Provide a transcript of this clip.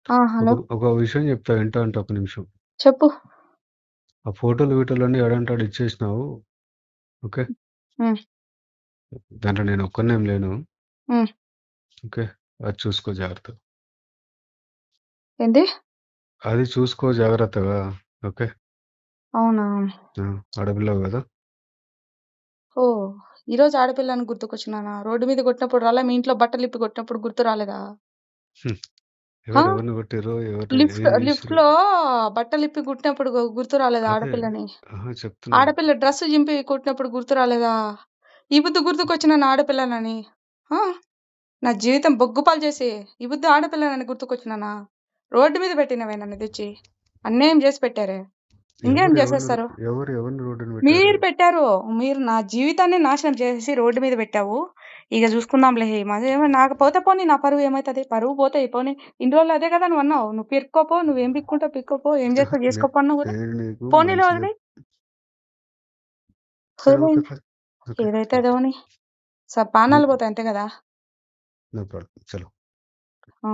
ఆ! ఒక హలో. ఒక విషయం చెప్తా వింటా అంటే ఒక నిమిషం. చెప్పు. ఆ ఫోటోలు గీటోలన్నీ ఏడంటే ఆడ ఇచ్చేసినావు. ఓకే. హ్మ్. దాంట్లో నేను ఒక్కడినేం లేను. హ్మ్. ఓకే. అది చూసుకో జాగ్రత్తగా. ఏంటి? అది చూసుకో జాగ్రత్తగా. ఓకే. అవునా? ఆ! ఆడపిల్లవు గదా! ఓహ్! ఈరోజు ఆడపిల్లని గుర్తుకొచ్చినానా? రోడ్డు మీద కొట్టినప్పుడు రాలే? మీ ఇంట్లో బట్టలిప్పి కొట్టినప్పుడు గుర్తు రాలేదా? హ్మ్. ఆ! ఎవరెవరిని కొట్టిర్రో, ఎవరు ఏం జేసిర్రో లిఫ్ట్‌లో బట్టలిప్పి కుట్టినప్పుడు గుర్తు రాలేదా అదే. ఆడపిల్లని? అహా! చెప్తున్నాను. ఆడపిల్ల డ్రెస్ చింపి కొట్టినప్పుడు గుర్తు రాలేదా? ఈ బుద్ధి గుర్తుకొచ్చినాను ఆడపిల్లనని. ఆ! నా జీవితం బొగ్గుపాలు చేసి, ఈ బుద్ధి ఆడపిల్లనని గుర్తుకొచ్చినానా? రోడ్డు మీద పెట్టినవే నన్ను తెచ్చి. అన్యాయం చేసి పెట్టారే. ఇంకేం చేసేస్తారు? ఎవరిని రోడ్డున పెట్టారు? మీరు పెట్టారు. మీరు నా జీవితాన్ని నాశనం చేసేసి రోడ్డు మీద పెట్టావు. ఇగ చూసుకుందాంలే నాకు పోతే పోనీ నా పరువు ఏమైతది? పరువు పోతే పోనీ ఇన్ని రోజులు అదే కదా నువ్వన్నావు. నువ్వు పిరుక్కోపో, నువ్వేం పిక్కుంటావో పిక్కోపో, ఏం చేస్తావో నే చేసుకోపో అన్నావు కదా! నేను నీకు పోనీలే మంచి వదిలేయి. సరే ఓకే. వదిలేయండి. ఫైన్. ఓకే. ఏదైతే రైట్. అదవని. నో ప్రాణాలు పోతాయి అంతే కదా! No problem. చలో. ఆ!